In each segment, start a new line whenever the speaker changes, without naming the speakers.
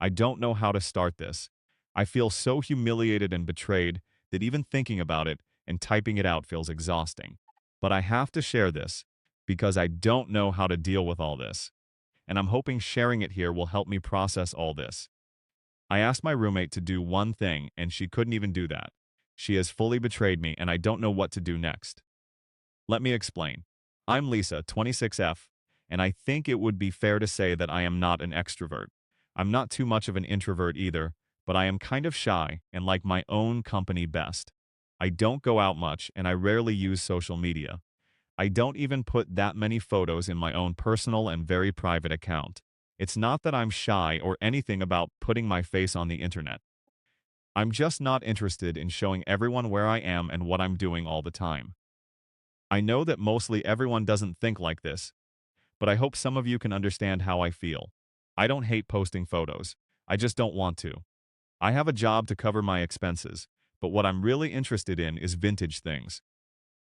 I don't know how to start this. I feel so humiliated and betrayed that even thinking about it and typing it out feels exhausting. But I have to share this because I don't know how to deal with all this, and I'm hoping sharing it here will help me process all this. I asked my roommate to do one thing, and she couldn't even do that. She has fully betrayed me, and I don't know what to do next. Let me explain. I'm Lisa, 26F, and I think it would be fair to say that I am not an extrovert. I'm not too much of an introvert either, but I am kind of shy and like my own company best. I don't go out much, and I rarely use social media. I don't even put that many photos in my own personal and very private account. It's not that I'm shy or anything about putting my face on the internet. I'm just not interested in showing everyone where I am and what I'm doing all the time. I know that mostly everyone doesn't think like this, but I hope some of you can understand how I feel. I don't hate posting photos. I just don't want to. I have a job to cover my expenses, but what I'm really interested in is vintage things.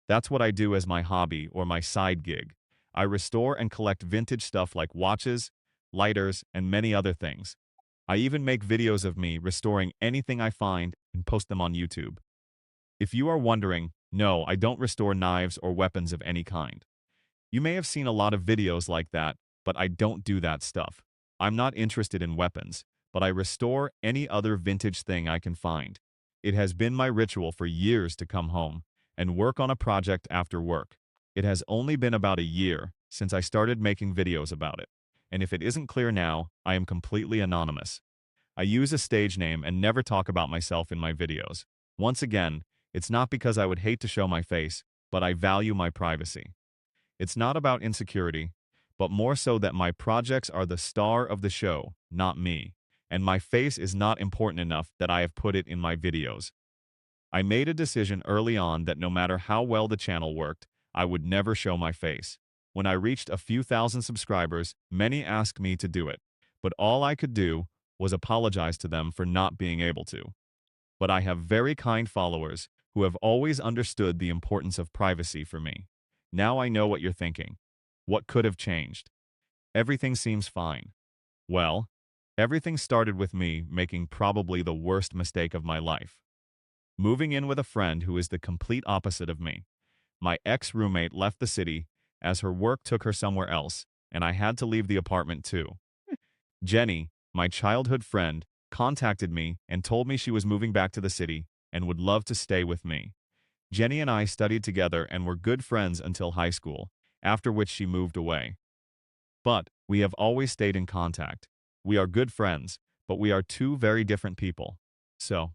That's what I do as my hobby or my side gig. I restore and collect vintage stuff like watches, lighters, and many other things. I even make videos of me restoring anything I find and post them on YouTube. If you are wondering, no, I don't restore knives or weapons of any kind. You may have seen a lot of videos like that, but I don't do that stuff. I'm not interested in weapons, but I restore any other vintage thing I can find. It has been my ritual for years to come home and work on a project after work. It has only been about a year since I started making videos about it, and if it isn't clear now, I am completely anonymous. I use a stage name and never talk about myself in my videos. Once again, it's not because I would hate to show my face, but I value my privacy. It's not about insecurity, but more so that my projects are the star of the show, not me, and my face is not important enough that I have put it in my videos. I made a decision early on that no matter how well the channel worked, I would never show my face. When I reached a few thousand subscribers, many asked me to do it, but all I could do was apologize to them for not being able to. But I have very kind followers who have always understood the importance of privacy for me. Now I know what you're thinking. What could have changed? Everything seems fine. Well, everything started with me making probably the worst mistake of my life. Moving in with a friend who is the complete opposite of me. My ex-roommate left the city as her work took her somewhere else, and I had to leave the apartment too. Jenny, my childhood friend, contacted me and told me she was moving back to the city and would love to stay with me. Jenny and I studied together and were good friends until high school, after which she moved away. But we have always stayed in contact. We are good friends, but we are two very different people. So,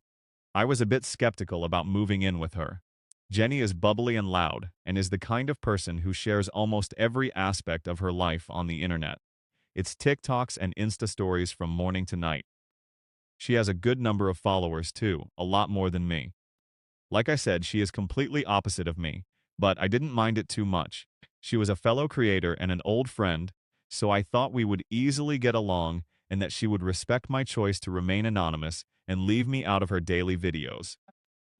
I was a bit skeptical about moving in with her. Jenny is bubbly and loud and is the kind of person who shares almost every aspect of her life on the internet. It's TikToks and Insta stories from morning to night. She has a good number of followers too, a lot more than me. Like I said, she is completely opposite of me, but I didn't mind it too much. She was a fellow creator and an old friend, so I thought we would easily get along and that she would respect my choice to remain anonymous and leave me out of her daily videos.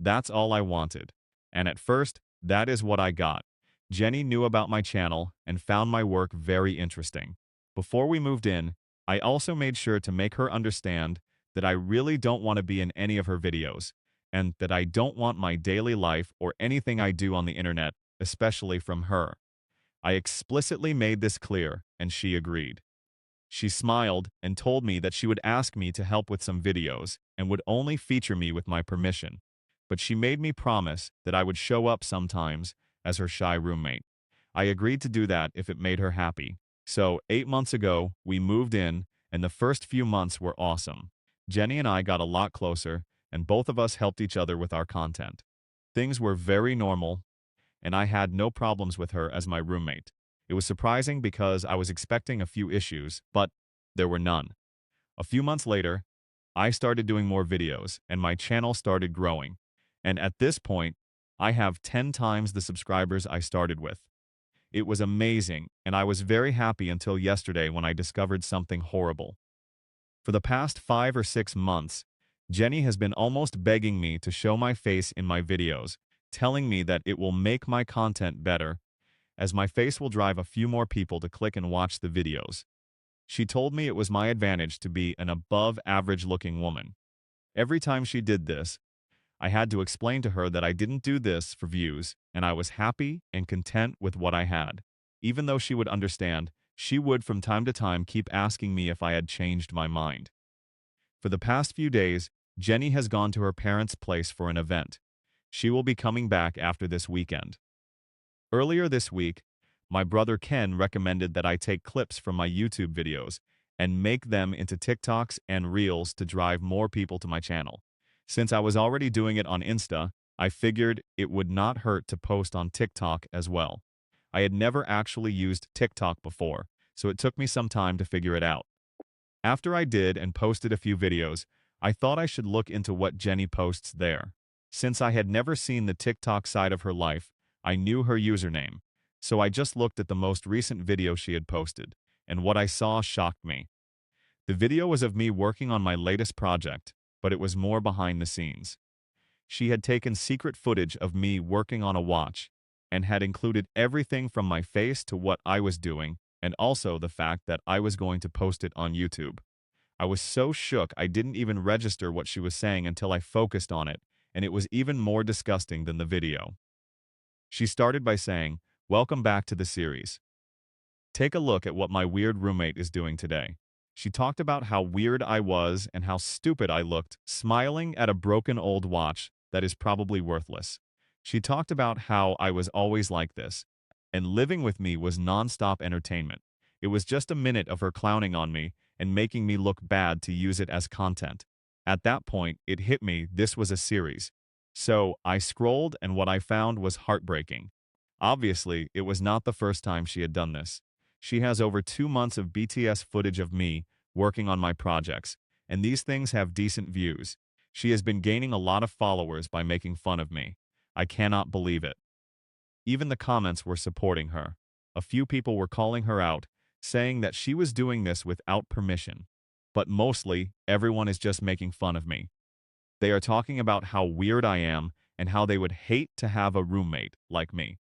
That's all I wanted. And at first, that is what I got. Jenny knew about my channel and found my work very interesting. Before we moved in, I also made sure to make her understand that I really don't want to be in any of her videos, and that I don't want my daily life or anything I do on the internet, especially from her. I explicitly made this clear, and she agreed. She smiled and told me that she would ask me to help with some videos and would only feature me with my permission, but she made me promise that I would show up sometimes as her shy roommate. I agreed to do that if it made her happy. So, 8 months ago, we moved in, and the first few months were awesome. Jenny and I got a lot closer, and both of us helped each other with our content. Things were very normal, and I had no problems with her as my roommate. It was surprising because I was expecting a few issues, but there were none. A few months later, I started doing more videos, and my channel started growing. And at this point, I have 10 times the subscribers I started with. It was amazing, and I was very happy until yesterday when I discovered something horrible. For the past 5 or 6 months, Jenny has been almost begging me to show my face in my videos, telling me that it will make my content better, as my face will drive a few more people to click and watch the videos. She told me it was my advantage to be an above-average-looking woman. Every time she did this, I had to explain to her that I didn't do this for views, and I was happy and content with what I had. Even though she would understand, she would from time to time keep asking me if I had changed my mind. For the past few days, Jenny has gone to her parents' place for an event. She will be coming back after this weekend. Earlier this week, my brother Ken recommended that I take clips from my YouTube videos and make them into TikToks and Reels to drive more people to my channel. Since I was already doing it on Insta, I figured it would not hurt to post on TikTok as well. I had never actually used TikTok before, so it took me some time to figure it out. After I did and posted a few videos, I thought I should look into what Jenny posts there. Since I had never seen the TikTok side of her life, I knew her username, so I just looked at the most recent video she had posted, and what I saw shocked me. The video was of me working on my latest project, but it was more behind the scenes. She had taken secret footage of me working on a watch, and had included everything from my face to what I was doing, and also the fact that I was going to post it on YouTube. I was so shook I didn't even register what she was saying until I focused on it, and it was even more disgusting than the video. She started by saying, "Welcome back to the series. Take a look at what my weird roommate is doing today." She talked about how weird I was and how stupid I looked, smiling at a broken old watch that is probably worthless. She talked about how I was always like this, and living with me was non-stop entertainment. It was just a minute of her clowning on me and making me look bad to use it as content. At that point, it hit me this was a series. So I scrolled and what I found was heartbreaking. Obviously, it was not the first time she had done this. She has over 2 months of BTS footage of me working on my projects, and these things have decent views. She has been gaining a lot of followers by making fun of me. I cannot believe it. Even the comments were supporting her. A few people were calling her out, saying that she was doing this without permission. But mostly, everyone is just making fun of me. They are talking about how weird I am and how they would hate to have a roommate like me.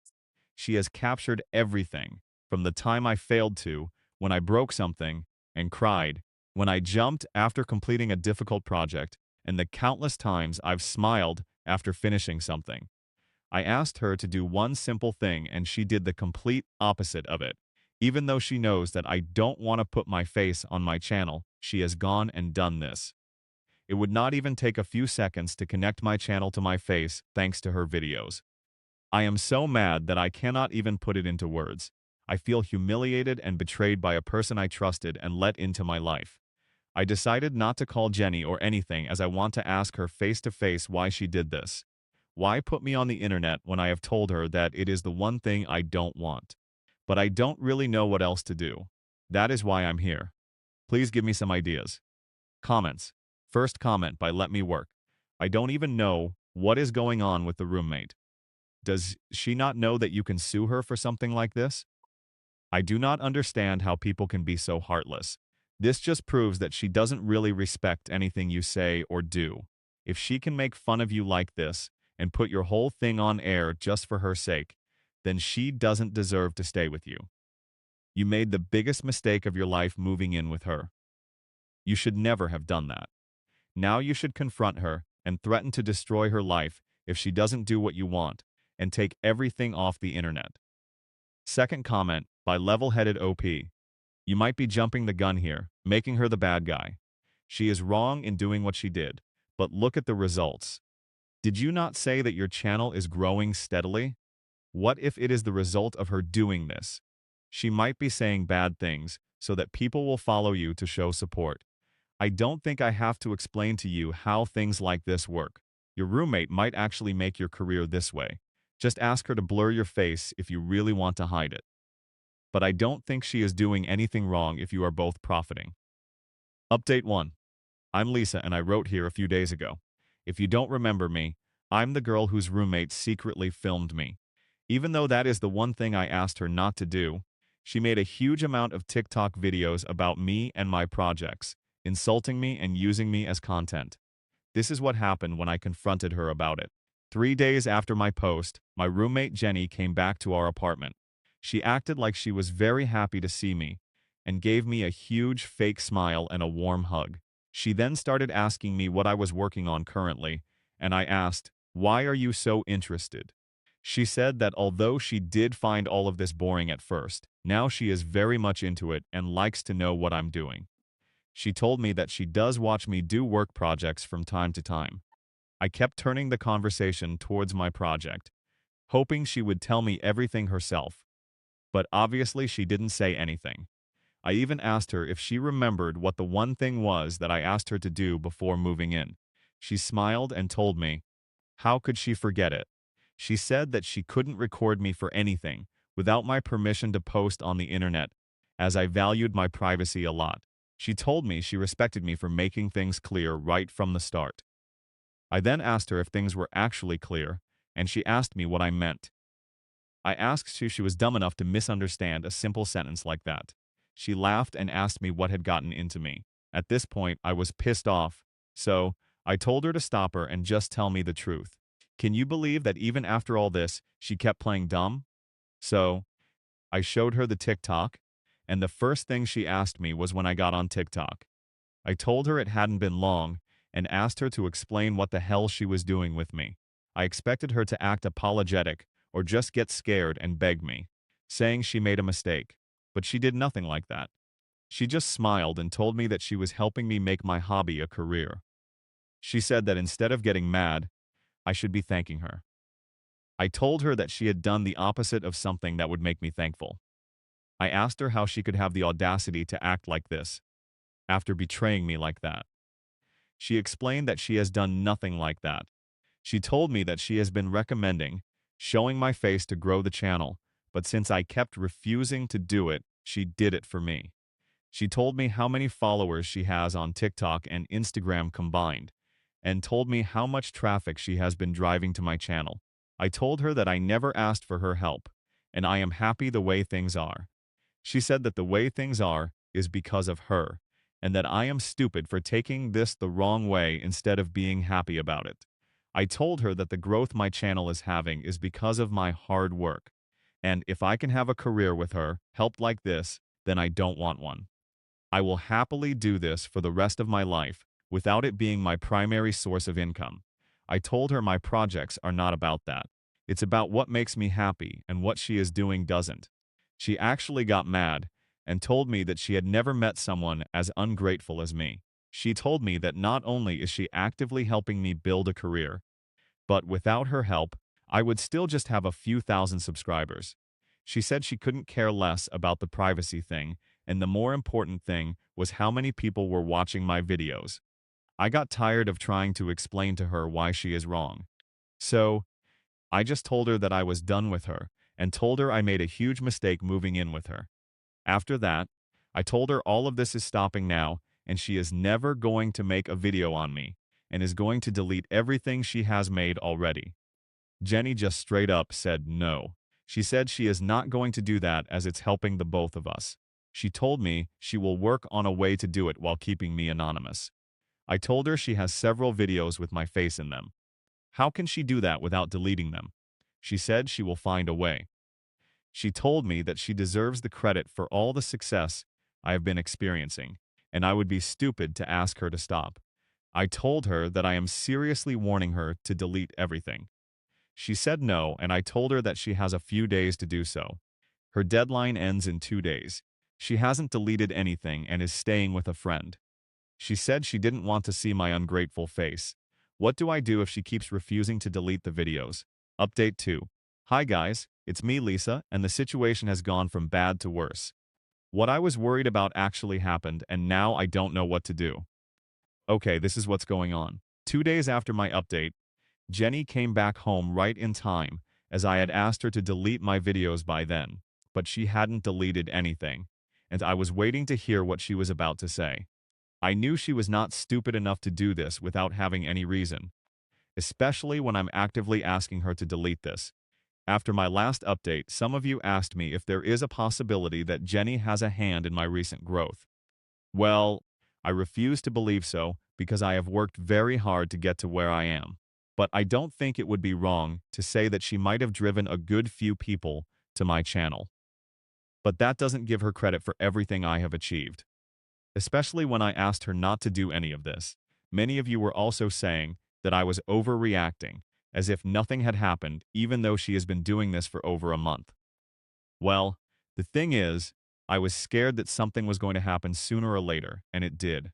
She has captured everything, from the time I failed to, when I broke something, and cried, when I jumped after completing a difficult project, and the countless times I've smiled after finishing something. I asked her to do one simple thing and she did the complete opposite of it. Even though she knows that I don't want to put my face on my channel, she has gone and done this. It would not even take a few seconds to connect my channel to my face thanks to her videos. I am so mad that I cannot even put it into words. I feel humiliated and betrayed by a person I trusted and let into my life. I decided not to call Jenny or anything as I want to ask her face to face why she did this. Why put me on the internet when I have told her that it is the one thing I don't want? But I don't really know what else to do. That is why I'm here. Please give me some ideas. Comments. First comment by Let Me Work. I don't even know what is going on with the roommate. Does she not know that you can sue her for something like this? I do not understand how people can be so heartless. This just proves that she doesn't really respect anything you say or do. If she can make fun of you like this and put your whole thing on air just for her sake, then she doesn't deserve to stay with you. You made the biggest mistake of your life moving in with her. You should never have done that. Now you should confront her and threaten to destroy her life if she doesn't do what you want, and take everything off the internet. Second comment by Level-Headed OP. You might be jumping the gun here, making her the bad guy. She is wrong in doing what she did, but look at the results. Did you not say that your channel is growing steadily? What if it is the result of her doing this? She might be saying bad things so that people will follow you to show support. I don't think I have to explain to you how things like this work. Your roommate might actually make your career this way. Just ask her to blur your face if you really want to hide it. But I don't think she is doing anything wrong if you are both profiting. Update 1. I'm Lisa and I wrote here a few days ago. If you don't remember me, I'm the girl whose roommate secretly filmed me. Even though that is the one thing I asked her not to do, she made a huge amount of TikTok videos about me and my projects, insulting me and using me as content. This is what happened when I confronted her about it. 3 days after my post, my roommate Jenny came back to our apartment. She acted like she was very happy to see me. and gave me a huge fake smile and a warm hug. She then started asking me what I was working on currently, and I asked, "Why are you so interested?" She said that although she did find all of this boring at first, now she is very much into it and likes to know what I'm doing. She told me that she does watch me do work projects from time to time. I kept turning the conversation towards my project, hoping she would tell me everything herself, but obviously she didn't say anything. I even asked her if she remembered what the one thing was that I asked her to do before moving in. She smiled and told me, how could she forget it? She said that she couldn't record me for anything without my permission to post on the internet, as I valued my privacy a lot. She told me she respected me for making things clear right from the start. I then asked her if things were actually clear, and she asked me what I meant. I asked if she was dumb enough to misunderstand a simple sentence like that. She laughed and asked me what had gotten into me. At this point, I was pissed off, so I told her to stop her and just tell me the truth. Can you believe that even after all this, she kept playing dumb? So I showed her the TikTok, and the first thing she asked me was when I got on TikTok. I told her it hadn't been long and asked her to explain what the hell she was doing with me. I expected her to act apologetic or just get scared and beg me, saying she made a mistake, but she did nothing like that. She just smiled and told me that she was helping me make my hobby a career. She said that instead of getting mad, I should be thanking her. I told her that she had done the opposite of something that would make me thankful. I asked her how she could have the audacity to act like this after betraying me like that. She explained that she has done nothing like that. She told me that she has been recommending showing my face to grow the channel, but since I kept refusing to do it, she did it for me. She told me how many followers she has on TikTok and Instagram combined, and told me how much traffic she has been driving to my channel. I told her that I never asked for her help, and I am happy the way things are. She said that the way things are is because of her, and that I am stupid for taking this the wrong way instead of being happy about it. I told her that the growth my channel is having is because of my hard work, and if I can have a career with her, helped like this, then I don't want one. I will happily do this for the rest of my life without it being my primary source of income. I told her my projects are not about that. It's about what makes me happy, and what she is doing doesn't. She actually got mad and told me that she had never met someone as ungrateful as me. She told me that not only is she actively helping me build a career, but without her help, I would still just have a few thousand subscribers. She said she couldn't care less about the privacy thing, and the more important thing was how many people were watching my videos. I got tired of trying to explain to her why she is wrong. So, I just told her that I was done with her, and told her I made a huge mistake moving in with her. After that, I told her all of this is stopping now, and she is never going to make a video on me, and is going to delete everything she has made already. Jenny just straight up said no. She said she is not going to do that as it's helping the both of us. She told me she will work on a way to do it while keeping me anonymous. I told her she has several videos with my face in them. How can she do that without deleting them? She said she will find a way. She told me that she deserves the credit for all the success I have been experiencing, and I would be stupid to ask her to stop. I told her that I am seriously warning her to delete everything. She said no, and I told her that she has a few days to do so. Her deadline ends in 2 days. She hasn't deleted anything and is staying with a friend. She said she didn't want to see my ungrateful face. What do I do if she keeps refusing to delete the videos? Update 2. Hi guys, it's me Lisa, and the situation has gone from bad to worse. What I was worried about actually happened, and now I don't know what to do. Okay, this is what's going on. 2 days after my update, Jenny came back home right in time, as I had asked her to delete my videos by then, but she hadn't deleted anything, and I was waiting to hear what she was about to say. I knew she was not stupid enough to do this without having any reason, especially when I'm actively asking her to delete this. After my last update, some of you asked me if there is a possibility that Jenny has a hand in my recent growth. Well, I refuse to believe so because I have worked very hard to get to where I am. But I don't think it would be wrong to say that she might have driven a good few people to my channel. But that doesn't give her credit for everything I have achieved. Especially when I asked her not to do any of this. Many of you were also saying that I was overreacting, as if nothing had happened, even though she has been doing this for over a month. Well, the thing is, I was scared that something was going to happen sooner or later, and it did.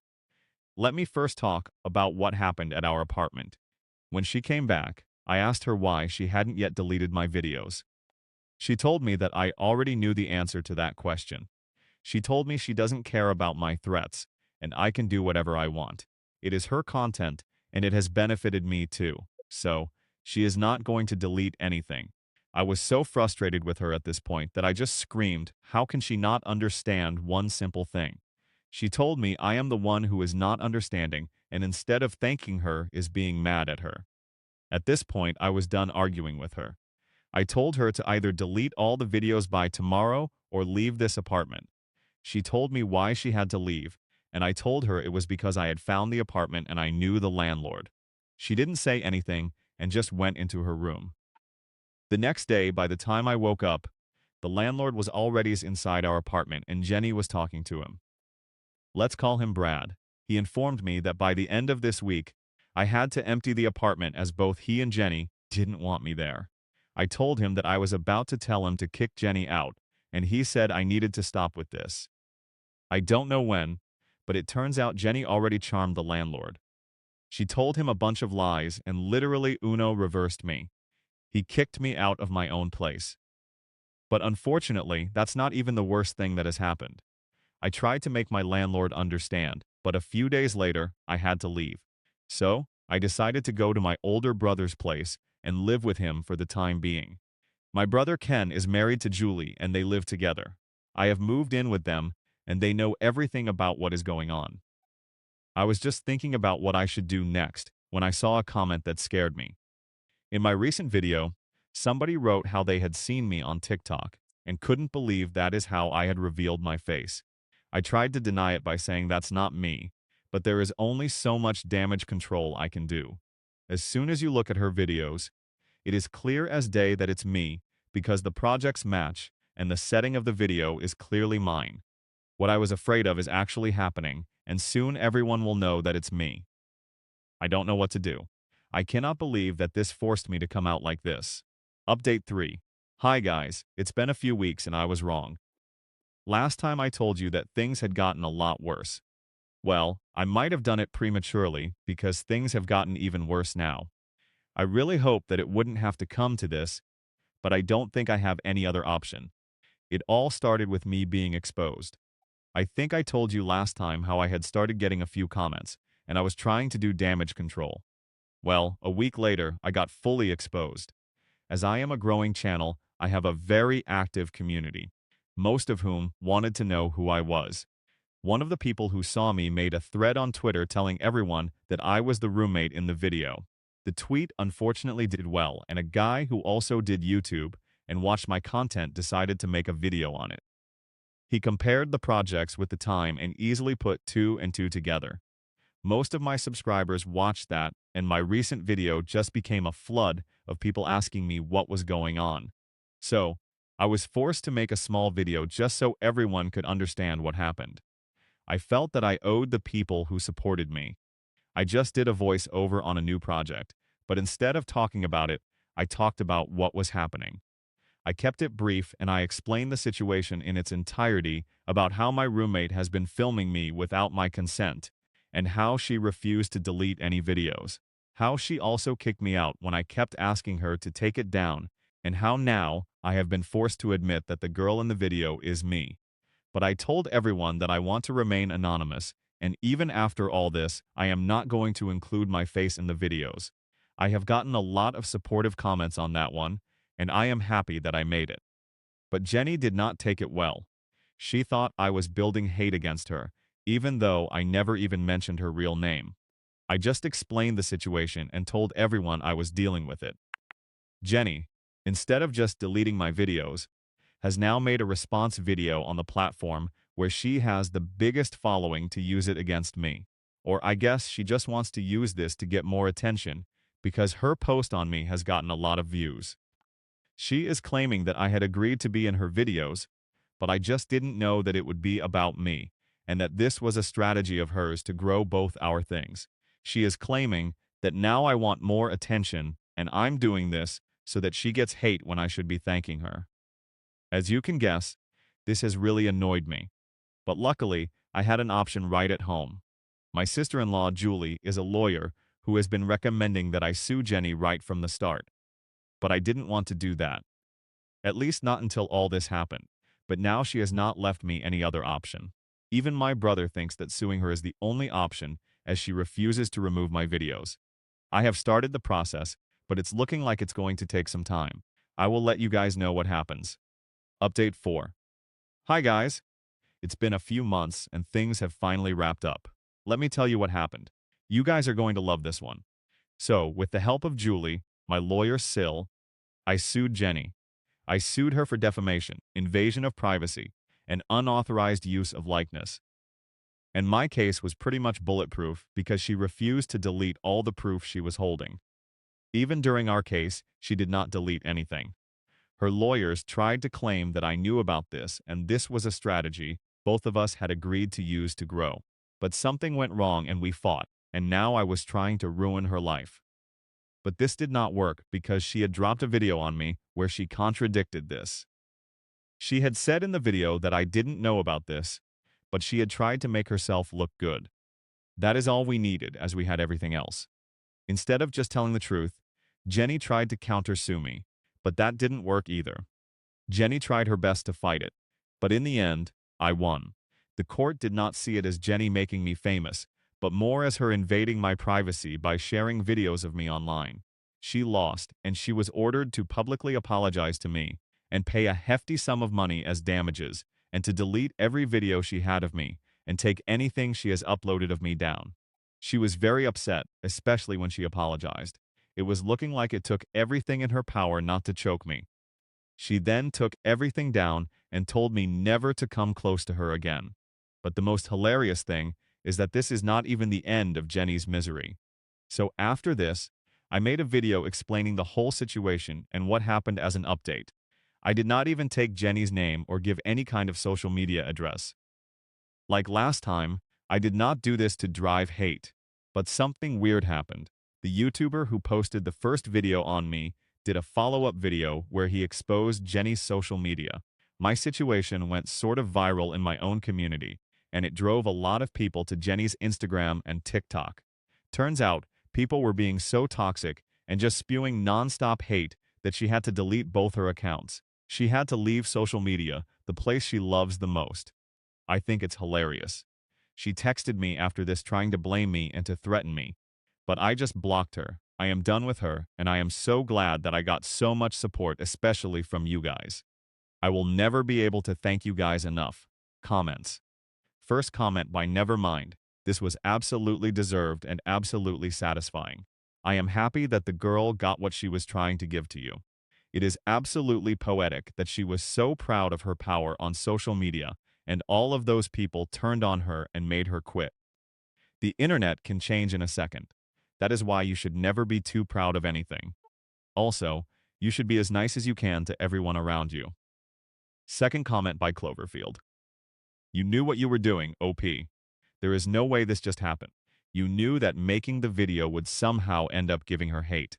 Let me first talk about what happened at our apartment. When she came back, I asked her why she hadn't yet deleted my videos. She told me that I already knew the answer to that question. She told me she doesn't care about my threats, and I can do whatever I want. It is her content, and it has benefited me too. So, she is not going to delete anything. I was so frustrated with her at this point that I just screamed, how can she not understand one simple thing? She told me I am the one who is not understanding, and instead of thanking her, is being mad at her. At this point, I was done arguing with her. I told her to either delete all the videos by tomorrow or leave this apartment. She told me why she had to leave, and I told her it was because I had found the apartment and I knew the landlord. She didn't say anything and just went into her room. The next day, by the time I woke up, the landlord was already inside our apartment and Jenny was talking to him. Let's call him Brad. He informed me that by the end of this week, I had to empty the apartment as both he and Jenny didn't want me there. I told him that I was about to tell him to kick Jenny out, and he said I needed to stop with this. I don't know when, but it turns out Jenny already charmed the landlord. She told him a bunch of lies and literally Uno reversed me. He kicked me out of my own place. But unfortunately, that's not even the worst thing that has happened. I tried to make my landlord understand, but a few days later, I had to leave. So, I decided to go to my older brother's place and live with him for the time being. My brother Ken is married to Julie and they live together. I have moved in with them and they know everything about what is going on. I was just thinking about what I should do next when I saw a comment that scared me. In my recent video, somebody wrote how they had seen me on TikTok and couldn't believe that is how I had revealed my face. I tried to deny it by saying that's not me, but there is only so much damage control I can do. As soon as you look at her videos, it is clear as day that it's me because the projects match and the setting of the video is clearly mine. What I was afraid of is actually happening, and soon everyone will know that it's me. I don't know what to do. I cannot believe that this forced me to come out like this. Update 3. Hi guys, it's been a few weeks and I was wrong. Last time I told you that things had gotten a lot worse. Well, I might have done it prematurely because things have gotten even worse now. I really hope that it wouldn't have to come to this, but I don't think I have any other option. It all started with me being exposed. I think I told you last time how I had started getting a few comments, and I was trying to do damage control. Well, a week later, I got fully exposed. As I am a growing channel, I have a very active community, most of whom wanted to know who I was. One of the people who saw me made a thread on Twitter telling everyone that I was the roommate in the video. The tweet unfortunately did well, and a guy who also did YouTube and watched my content decided to make a video on it. He compared the projects with the time and easily put two and two together. Most of my subscribers watched that, and my recent video just became a flood of people asking me what was going on. So, I was forced to make a small video just so everyone could understand what happened. I felt that I owed the people who supported me. I just did a voice-over on a new project, but instead of talking about it, I talked about what was happening. I kept it brief and I explained the situation in its entirety about how my roommate has been filming me without my consent, and how she refused to delete any videos, how she also kicked me out when I kept asking her to take it down, and how now I have been forced to admit that the girl in the video is me. But I told everyone that I want to remain anonymous, and even after all this, I am not going to include my face in the videos. I have gotten a lot of supportive comments on that one, and I am happy that I made it. But Jenny did not take it well. She thought I was building hate against her, even though I never even mentioned her real name. I just explained the situation and told everyone I was dealing with it. Jenny, instead of just deleting my videos, has now made a response video on the platform where she has the biggest following to use it against me. Or I guess she just wants to use this to get more attention because her post on me has gotten a lot of views. She is claiming that I had agreed to be in her videos, but I just didn't know that it would be about me, and that this was a strategy of hers to grow both our things. She is claiming that now I want more attention, and I'm doing this so that she gets hate when I should be thanking her. As you can guess, this has really annoyed me. But luckily, I had an option right at home. My sister-in-law, Julie, is a lawyer who has been recommending that I sue Jenny right from the start. But I didn't want to do that. At least not until all this happened. But now she has not left me any other option. Even my brother thinks that suing her is the only option, as she refuses to remove my videos. I have started the process, but it's looking like it's going to take some time. I will let you guys know what happens. Update 4. Hi guys. It's been a few months and things have finally wrapped up. Let me tell you what happened. You guys are going to love this one. So, with the help of Julie, my lawyer Sil, I sued Jenny. I sued her for defamation, invasion of privacy, and unauthorized use of likeness. And my case was pretty much bulletproof because she refused to delete all the proof she was holding. Even during our case, she did not delete anything. Her lawyers tried to claim that I knew about this, and this was a strategy both of us had agreed to use to grow. But something went wrong and we fought, and now I was trying to ruin her life. But this did not work because she had dropped a video on me where she contradicted this. She had said in the video that I didn't know about this, but she had tried to make herself look good. That is all we needed, as we had everything else. Instead of just telling the truth, Jenny tried to counter-sue me, but that didn't work either. Jenny tried her best to fight it, but in the end, I won. The court did not see it as Jenny making me famous, but more as her invading my privacy by sharing videos of me online. She lost, and she was ordered to publicly apologize to me and pay a hefty sum of money as damages, and to delete every video she had of me and take anything she has uploaded of me down. She was very upset, especially when she apologized. It was looking like it took everything in her power not to choke me. She then took everything down and told me never to come close to her again. But the most hilarious thing is that this is not even the end of Jenny's misery. So after this, I made a video explaining the whole situation and what happened as an update. I did not even take Jenny's name or give any kind of social media address. Like last time, I did not do this to drive hate. But something weird happened. The YouTuber who posted the first video on me did a follow-up video where he exposed Jenny's social media. My situation went sort of viral in my own community, and it drove a lot of people to Jenny's Instagram and TikTok. Turns out, people were being so toxic and just spewing non-stop hate that she had to delete both her accounts. She had to leave social media, the place she loves the most. I think it's hilarious. She texted me after this trying to blame me and to threaten me, but I just blocked her. I am done with her, and I am so glad that I got so much support, especially from you guys. I will never be able to thank you guys enough. Comments. First comment by Nevermind. This was absolutely deserved and absolutely satisfying. I am happy that the girl got what she was trying to give to you. It is absolutely poetic that she was so proud of her power on social media, and all of those people turned on her and made her quit. The internet can change in a second. That is why you should never be too proud of anything. Also, you should be as nice as you can to everyone around you. Second comment by Cloverfield. You knew what you were doing, OP. There is no way this just happened. You knew that making the video would somehow end up giving her hate.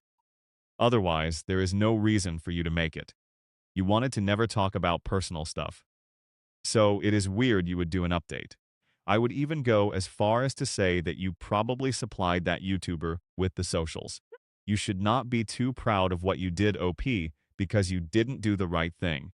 Otherwise, there is no reason for you to make it. You wanted to never talk about personal stuff. So it is weird you would do an update. I would even go as far as to say that you probably supplied that YouTuber with the socials. You should not be too proud of what you did, OP, because you didn't do the right thing.